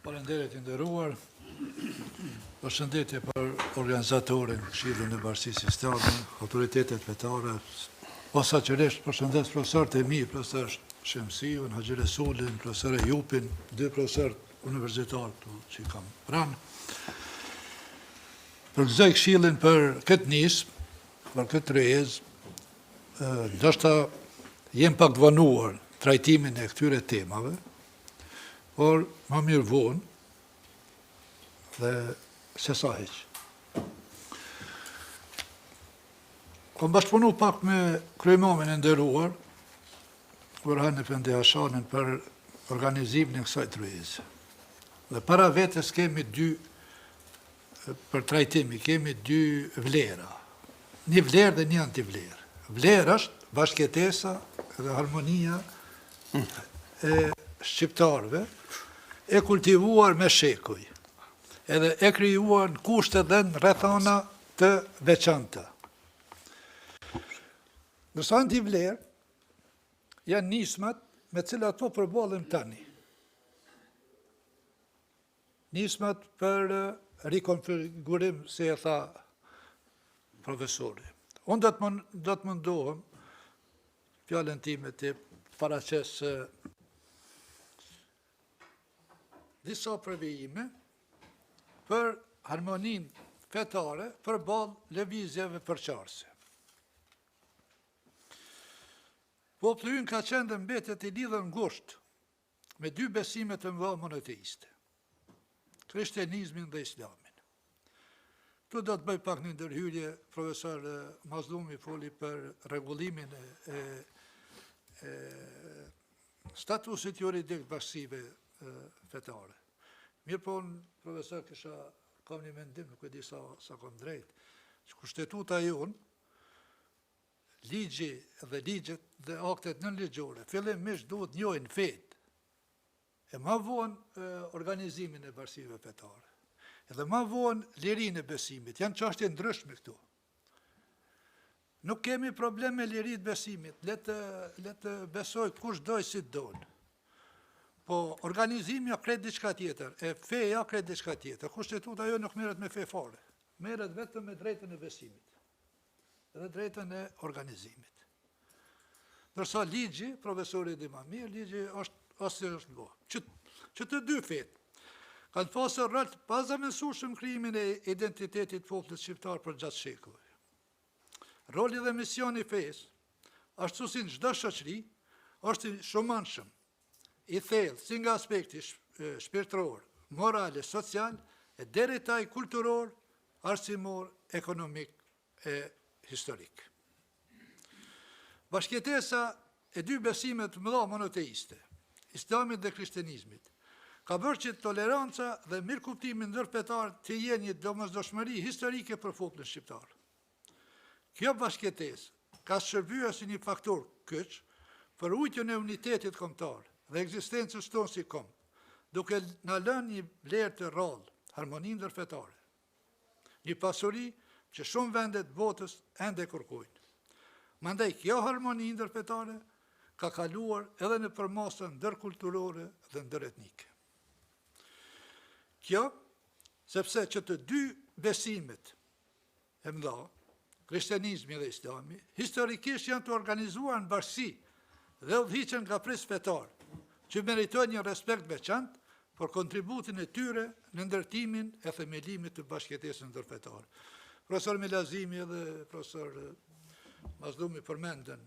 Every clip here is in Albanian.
Faleminderit i nderuar. Përshëndetje për organizatorin, Këshillin e Bashkisë Islame, autoritetet fetare, posaçërisht përshëndes profesorët e mi, profesor Shemsiun, Haxhi Resulin, profesor Ejupin, dy profesorë universitarë që kam pranë. Përgëzoj Këshillin për këtë nismë, për këtë rrezë, ndoshta jem pak vonuar trajtimin e këtyre temave, por më mirë vonë dhe se sa heq. Kom bashkëpunu pak me kryemomin e nderuar, Burhan Efendi Hashanin, për organizimin e kësaj rrezë. Dhe para vetes kemi për trajtimi, kemi dy vlera. Një vlerë dhe një antivlerë. Vlerë është bashkëtesa dhe harmonia e shqiptarëve, e kultivuar me shekuj, edhe e krijuar në kushte dhe në rrethana të veçanta. Ndërsa antivlerë janë nismat me cilat po përballim tani. Nismat për rikonfigurim, se e tha profesori. Unë do të mundohem, fjalën time të paraqes disa përvijime për harmonin fetare përballë lëvizjeve përçarëse. Populli ynë ka qenë dhe mbetet i lidhur ngushtë me dy besime të mëdha monoteiste, krishterizmin dhe islamin. Tu do të bëj pak një ndërhyrje, profesor Mazlumi foli për rregullimin e statusit juridik bashkive fetare. Mirë po, profesor, kam një mendim, nuk e di sa kom drejt, që kushtetuta jonë, ligji dhe ligjet dhe aktet nënligjore, fillimisht duhet njojnë fetë, e ma vonë organizimin e bashkive fetare, edhe ma vonë lirinë e besimit, janë çështje ndryshme këtu. Nuk kemi problem me lirinë e besimit, letë besoj kush doj si donë. Po organizimi ja kret diçka tjetër, e feja kret diçka tjetër. Kushtetuta jo nuk merret me fe fare, merret vetëm me drejtën e besimit dhe drejtën e organizimit. Ndërsa ligji, profesori di më mirë, ligji është bo. Që të dy fetë kanë pasur rol të pazamensueshëm krijimin e identitetit popullit shqiptar për gjatë shekujve. Roli dhe misioni i fesë, ashtu si në çdo shoqëri, është i shumëanshëm, i thellë, si nga aspekti shpirtëror, moral e social, e deri taj kulturor, arsimor, ekonomik e historik. Bashkëtesa e dy besimet mëdha monoteiste, islamit dhe krishterizmit, ka bërë që toleranca dhe mirëkuptimi ndërfetar të jenë një domosdoshmëri historike për popullin shqiptar. Kjo bashkëtesë ka shërbyer si një faktor kyç për ujtjen e unitetit kombëtar dhe ekzistencës tonë si kom, duke na lënë një vlerë të rrallë, harmoninë ndërfetare. Një pasuri që shumë vendet botës ende kërkojnë. Mandej kjo harmoni ndërfetare ka kaluar edhe në përmasën ndërkulturore dhe ndëretnike. Kjo, sepse që të dy besimet e mëdha, krishterizmi dhe islami, historikisht janë të organizuar në bashkësi dhe udhëhiqen nga pris fetar, që meritojnë një respekt veçantë për kontributin e tyre në ndërtimin e themelimit të bashkëtesës ndërfetare. Profesor Milazimi dhe profesor Mazlumi përmendën,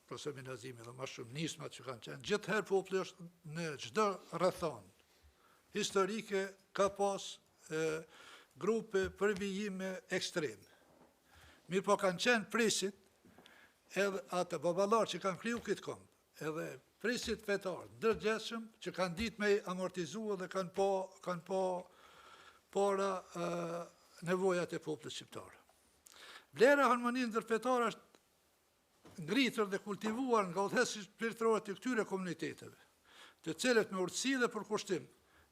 profesor Milazimi dhe më shumë nismat që kanë qenë, gjithëherë populli është në çdo rrethanë historike ka pas grupe përvijime ekstreme. Mirë po kanë qenë prisit, edhe atë baballar që kanë kriju këtë kombë, edhe prisit fetar, ndërgjeshëm, që kanë ditë me amortizua dhe kanë po para nevojat e popullit shqiptar. Vlera harmoninë ndërfetare është ngritur dhe kultivuar nga udhëheci shpirtëror të këtyre komuniteteve, të cilët me urtësi dhe përkushtim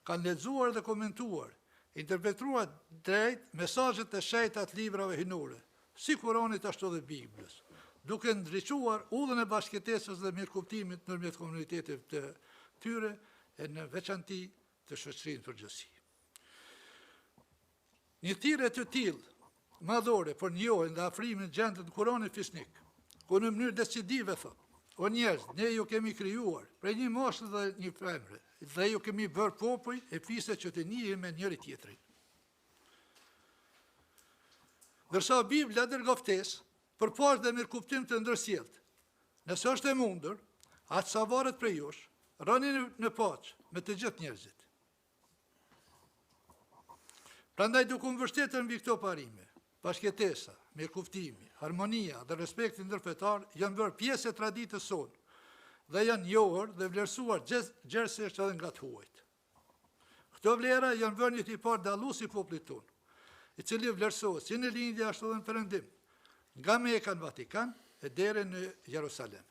kanë lexuar dhe komentuar, interpretuar drejt mesazhet e shenjta të librave hyjnore, si Kuranit ashtu dhe Biblës, duke ndriçuar udhën e bashkëtesës dhe mirëkuptimit nëpërmjet komunitetit të tyre, e në veçanti të shoqërinë përgjithësi. Një thirrje të tillë madhore për njohjen dhe afrimin gjendët në Kur'anin fisnik, ku në mënyrë decisive thotë: o njerëz, ne ju kemi krijuar prej një moshë dhe një femre, dhe ju kemi bërë popull e fisë që të njihemi me njëri tjetrin. Ndërsa Bibla dërgon ftesë për paqe dhe mirëkuptim të ndërsjellët. Nëse është e mundur, atë sa varet prej jush, rrani në paqe me të gjithë njerëzit. Prandaj duke u mbështetur mbi këto parime, bashkëtesa, mirëkuftimi, harmonia dhe respekti ndërfetar janë bërë pjesë e traditës sonë dhe janë njohur dhe vlerësuar gjithsesi edhe nga të huajt. Këto vlera janë bërë një tipar dallues i popullit tonë, i cili vlerësohet si në lindje ashtu edhe në perëndim, nga Meka në Vatikan e deri në Jerusalem.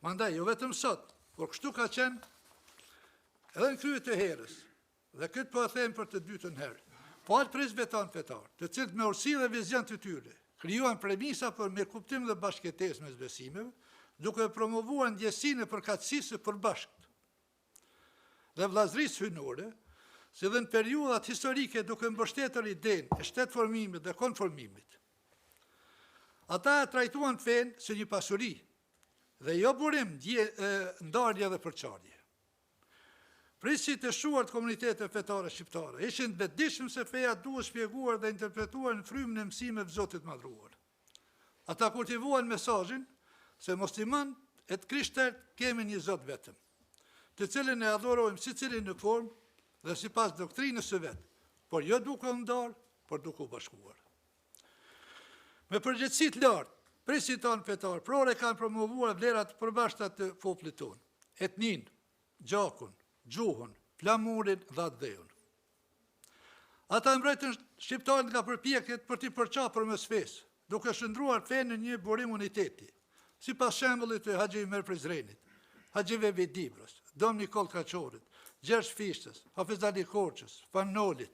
Mandaj, jo vetëm sot, por kështu ka qenë edhe në krye të herës, dhe këtë po e them për të dytën herë. Palë presbetanë fetar, të cilët me urësi dhe vizion të tyre, krijuan premisa për mirëkuptim dhe bashkëtesë mes besimeve, duke promovuar ndjesinë e përkatësisë së përbashkët dhe vllazërisë hynore, si dhe në periudat historike duke mbështetur idenë e shtetformimit dhe konformimit. Ata e trajtuan fenë si një pasuri dhe jo burim, ndarje dhe përçarje. Prisit e shuar të komunitetet fetare shqiptare ishin të vetëdijshëm se feja duhet shpjeguar dhe interpretuar në frymën e mësimeve Zotit madhruar. Ata kultivuan mesazhin se musliman e të krishterët kemi një Zot vetëm, të cilin e adhurojmë secili në formë dhe sipas doktrinës së vet, por jo duke u ndarë, por duke u bashkuar. Me përgjegjësi të lartë, prisit tanë fetar prore kanë promovuar vlerat të përbashkëta të popullit tonë, etninë, gjakun, gjuhën, flamurin dhe atdheun. Ata mbrojtën shqiptarët nga përpjekjet për t'i përqapur mes fesë, duke shndruar fenë në një burim uniteti, sipas shembullit të Haxhi Mer Prizrenit, Haxhive Vidibrës, Dom Nikol Kaçorit, Gjergj Fishtës, Hafiz Ali Korçës, Fanolit,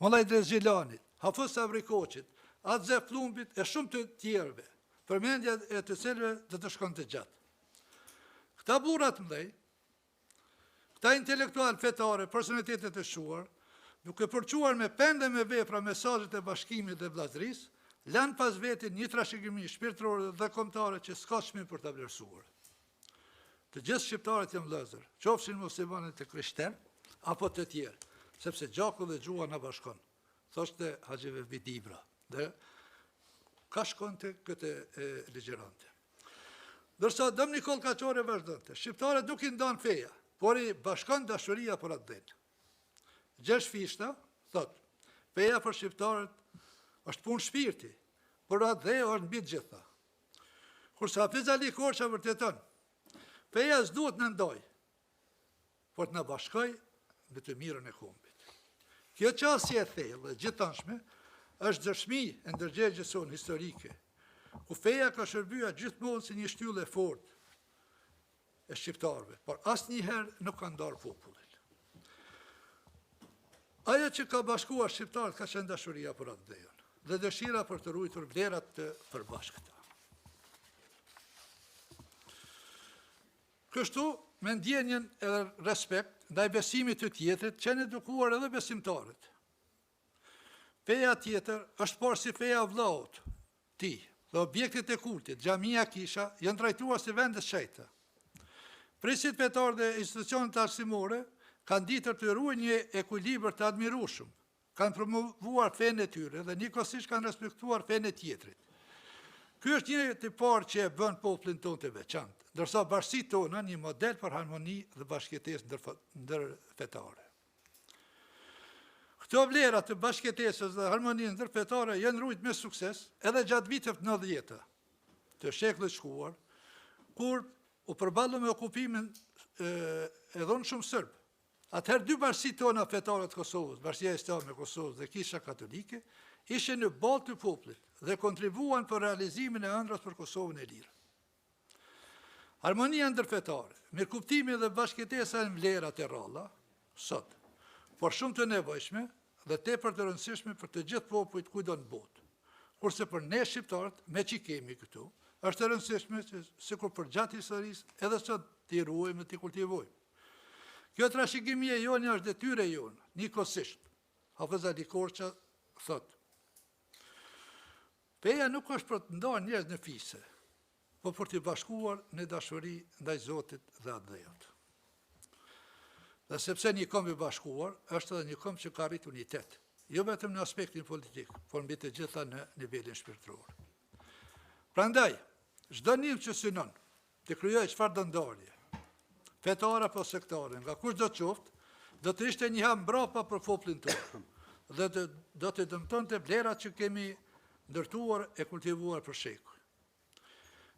Mollaj Drezgjilanit, Hafiz Sabri Koçit, Adze Plumbit e shumë të tjerëve, përmendja e të cilëve do të shkon të gjatë. Këta burrat mëdhej, këta intelektual fetare, personalitetet e shuar, duke përquar me pende me vepra mesazhet e bashkimit dhe vllazërisë, lanë pas vetin një trashëgimi shpirtërore dhe kombëtare që s'ka çmim për ta vlerësuar. Të gjithë shqiptarët janë vëllezër, qofshin muslimanë të krishterë apo të tjerë, sepse gjaku dhe gjuha na bashkon, thoshte Haxhive Vidibra, dhe ka shkonte këtë ligjërante. Ndërsa Dom Nikol Kaçori vazhdonte, shqiptarët nuk i ndan feja, por i bashkon dashuria për atë ditë. Gjergj Fishta thot, feja për shqiptarët është punë shpirti, por atë dhe është mbi të gjitha. Kurse Hafiz Ali Korça vërteton, feja s'duhet në ndoj, por të në bashkoj në të mirën e kombit. Kjo qasje e thellë dhe gjithanshme është dëshmi e ndërgjegjës sonë historike, ku feja ka shërbyer gjithmonë si një shtyllë e fortë e shqiptarëve, por asnjëherë nuk ka ndarë popullin. Ajo që ka bashkuar shqiptarët ka qenë dashuria për atë dhejën dhe dëshira për të ruajtur vlerat të përbashkëta. Kështu, me ndjenjen e respekt ndaj besimit të tjetrit, qenë edukuar edhe besimtarët. Feja tjetër është parë si feja vllaut, ti, dhe objektet e kultit, xhamia, kisha, janë trajtuar si vende shenjta. Prisit fetar dhe institucionet arsimore kanë ditur të ruajnë një ekuilibër të admirueshëm, kanë promovuar fenë e tyre dhe njëkohësisht kanë respektuar fenë e tjetrit. Ky është një tipar që e bën popullin tonë të veçantë, ndërsa bashkësitë tona një model për harmoni dhe bashkëtesë ndërfetare. Këto vlera të bashkëtesës dhe harmonisë ndërfetare janë ruajtur me sukses edhe gjatë viteve të 90-ta të shekullit shkuar, kur u përballu me okupimin e dhënë shumë serb. Atëherë dy bashkësitë tona fetare të Kosovës, Bashkia Islame e Kosovës dhe Kisha Katolike, ishin në balë të popullit dhe kontribuan për realizimin e ëndrrave për Kosovën e lirë. Harmonia ndërfetare, mirëkuptimi dhe bashkëtesa janë vlera të rralla sot, por shumë të nevojshme dhe tepër të rëndësishme për të gjithë popujt kudo në botë. Kurse për ne shqiptarët, me që kemi këtu, është e rëndësishme sikur për gjatë historisë edhe sot t'i ruajmë dhe t'i kultivojmë. Kjo trashëgimi e jonë është detyre jonë, njëkohësisht. Hafez Ali Korça thot: feja nuk është për të ndarë njerëz në fise, po për të bashkuar në dashuri ndaj Zotit dhe Adhejot. Dhe sepse një kom i bashkuar, është edhe një kom që ka rrit unitet, jo vetëm në aspektin politik, por mbi të gjitha në nivelin shpirtëror. Prandaj, çdo nim që synon të krijojë çfarë do ndarje, fetare apo sektare, nga kush do të qoftë, do të ishte një ham mbrapa për popullin tonë dhe do të dëmtonte vlerat që kemi ndërtuar e kultivuar për shekuj.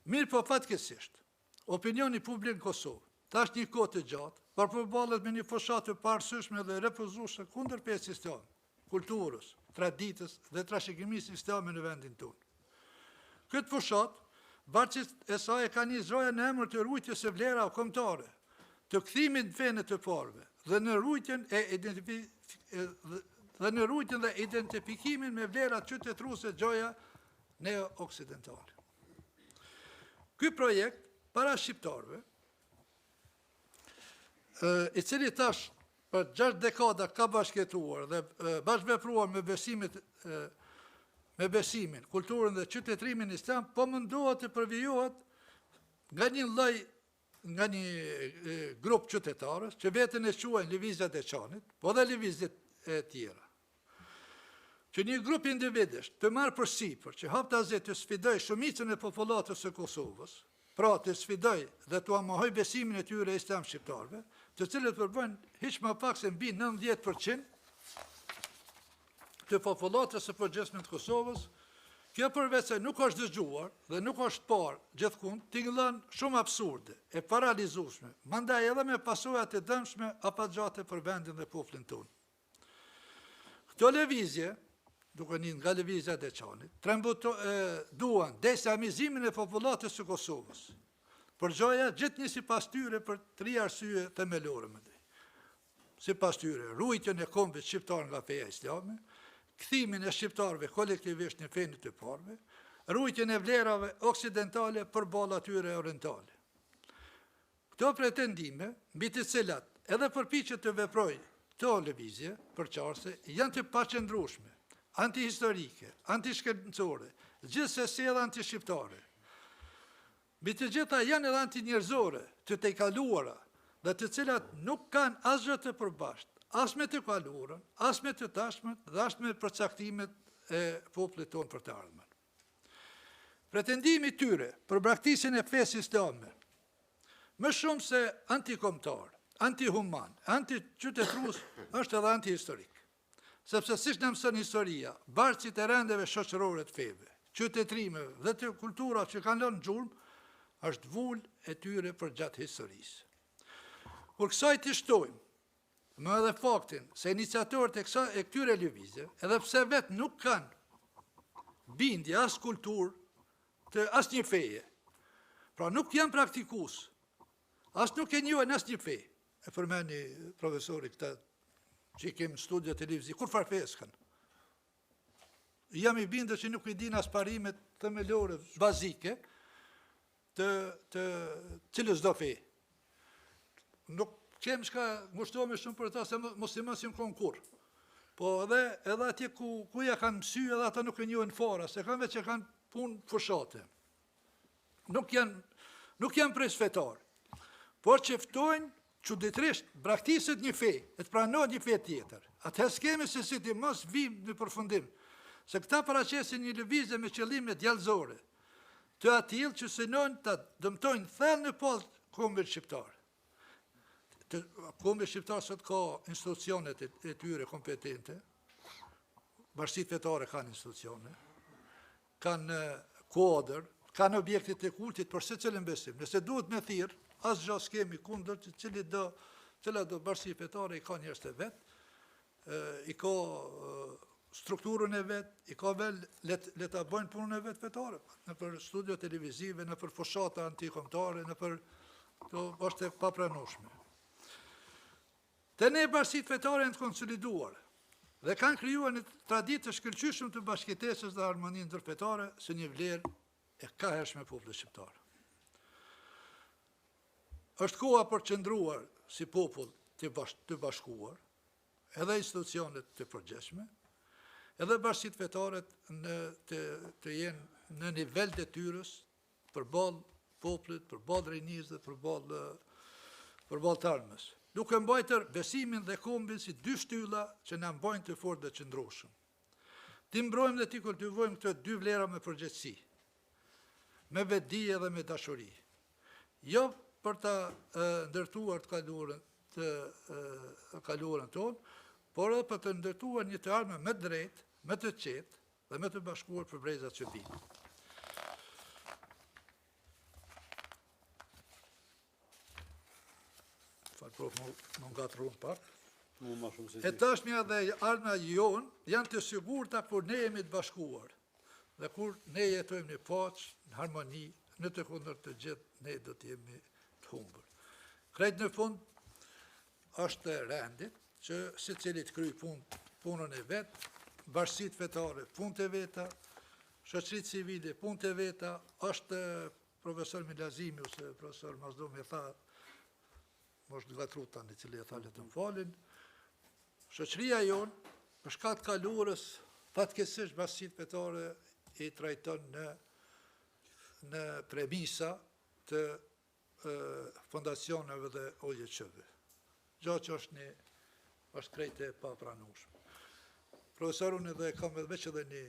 Mirë po fatkeqësisht, opinioni publik në Kosovë, tash një kohë të gjatë, përballet me një fushat të paarsyeshme dhe refuzueshme kundër pesë sisteme, kulturës, traditës dhe trashëgimisë islame në vendin tonë. Këtë fushat, varësisht e saj ka një zhroja në emër të ruajtjes së vlerave kombëtare, të kthimit në fenë të parëve dhe në ruajtjen dhe identifikimin me vlerat qytetëruese gjoja neo-oksidentale. Ky projekt para shqiptarëve, i cili tash për 6 dekada ka bashkëjetuar dhe bashkëvepruar me besimin, kulturën dhe qytetrimin islam, po mundohet të përvijohet nga një grup qytetarës, që vetën e quajnë lëvizjet e qanit, po dhe lëvizjet e tjera. Që një grup individesh të marrë përsipër që haptazi të sfidoj shumicën e popullatës së Kosovës, pra të sfidoj dhe të amohoj besimin e tyre islam shqiptarëve, të cilët përbëjnë hiç më pak se mbi 90% të popullatës së përgjithshme të Kosovës, kjo përveç se nuk është dëgjuar dhe nuk është parë gjithkund, tingëllon shumë absurde e paralizueshme, mandaj edhe me pasoja të dëmshme afatgjate për vendin dhe popullin tonë. Këto lëvizje, duke një nga lëvizjet e qanit, duan desamizimin e popullatës së Kosovës, për gjoja gjithë një sipas tyre për 3 arsye themelore më dhej. Sipas tyre, ruajtjen e kombit shqiptar nga feja islame, kthimin e shqiptarëve kolektivisht në fenë të parëve, ruajtjen e vlerave oksidentale përballë atyre orientale. Këto pretendime, mbi të cilat edhe përpiqet të veprojë këto lëvizje përqarse, janë të paqëndrueshme, antihistorike, antishkencore, gjithsesi edhe antishqiptare. Mbi të gjitha janë edhe antinjerëzore, të tejkaluara, dhe të cilat nuk kanë asgjë të përbashkët, as me të kaluarën, as me të tashmen, dhe as me përcaktimet e popullit tonë për të ardhmen. Pretendimi tyre për braktisjen e fesë islame, më shumë se antikombëtar, antihuman, antiqytetërues, është edhe antihistorik. Sepse siç na mëson historia, barqit e rendeve shoqërore të feve, qytetrimeve dhe të kultura që kanë lënë gjurmë, është vull e tyre për gjatë historisë. Kur kësaj të shtojmë, më edhe faktin se iniciatorët e këtyre lëvizje, edhe pse vetë nuk kanë bindje as kulturë të as një feje, pra nuk janë praktikues, as nuk e njohin as një fe. E përmeni profesori këta që i kemë studia televiziv, kur farfeje s'kan? Jam i bindë që nuk i din as parimet themelore bazike të cilës do fe. Nuk kemë shka ngushtohemi shumë për ta se musliman si në konkur. Po edhe atje ku ja kanë mësy, edhe ata nuk e njohin fara, se kanë veç që kanë punë fushate. Nuk janë presfetar, por që ftojnë çuditërisht braktisët një fe, e të pranohet një fe tjetër. Atëherë s'kemi se si të mos vim në përfundim, se këta paraqesin një lëvizje me qëllime djallëzore, të atill që synojnë të dëmtojnë thellë në post kombit shqiptar. Kombit shqiptar sot ka institucionet e tyre kompetente, bashkitë fetare kanë institucione, kanë kuadër, kanë objektit e kultit për secilin besim. Nëse duhet me thirr, asgjë s'kemi kundër, cila do bashkësi fetare i ka njerëz të vet, i ka strukturën e vet, i ka le ta bëjnë punën e vet fetare, në për studio televizive, në për fushata antikombëtare, në për to është e papranueshme. Të ne bashkësitë fetare janë të konsoliduar dhe kanë krijuar një traditë të shkëlqyeshme të bashkëtesës dhe harmoninë ndërfetare së një vlerë e kahershme popullit shqiptar. Është koha për qëndruar si popull të bashkuar, edhe institucionet të përgjithshme, edhe bashkësitë fetare të jenë në nivel detyrës përballë popullit, përballë rinisë dhe përballë të armës. Duke mbajtur besimin dhe kombin si dy shtylla që na mbajnë të fortë dhe qëndrueshëm. Ti mbrojmë dhe ti kultivojmë këto dy vlera me përgjegjësi, me vetdije dhe me dashuri. Jo për ta ndërtuar të kaluarën tonë, por edhe për të ndërtuar një të ardhme me drejtë, me të qetë dhe me të bashkuar për brezat që vinë. Më ngatërun pak. E tashmja dhe ardhmja jonë janë të sigurta kur ne jemi të bashkuar dhe kur ne jetojmë në paqë, në harmoni, në të kundërt të gjithë ne do të jemi të humbur. Krejt në fund është e rendit që secili të kryej punën e vet, bashkësitë fetare punët e veta, shoqëritë civile punët e veta, është profesor Milazimi ose profesor Mazdumi e tha, mos gatruta në cili e tha le të më falin, shoqëria jonë, për shkak të kaluarës, fatkeqësisht bashkësitë fetare i trajton në premisa të fondacioneve dhe OJQ-ve. Gjatë që është krejt e papranueshme. Profesorun edhe kam veç edhe një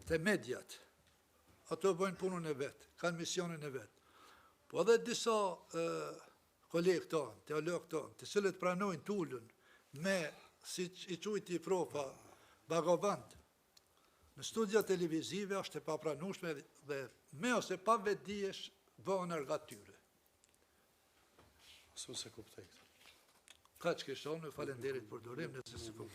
të mediat, ato bëjnë punën e vetë, kanë misionin e vetë. Po edhe disa kolegë tonë, teologë tonë, të cilët pranojnë tullën me, si i quajti profa, bagaband, në studia televizive është e papranueshme dhe me ose pa vetdijesh bëhen argatyre. Se kuptoj këtë. Ka që kështonë, falenderit për durim, nëse se kuptoj.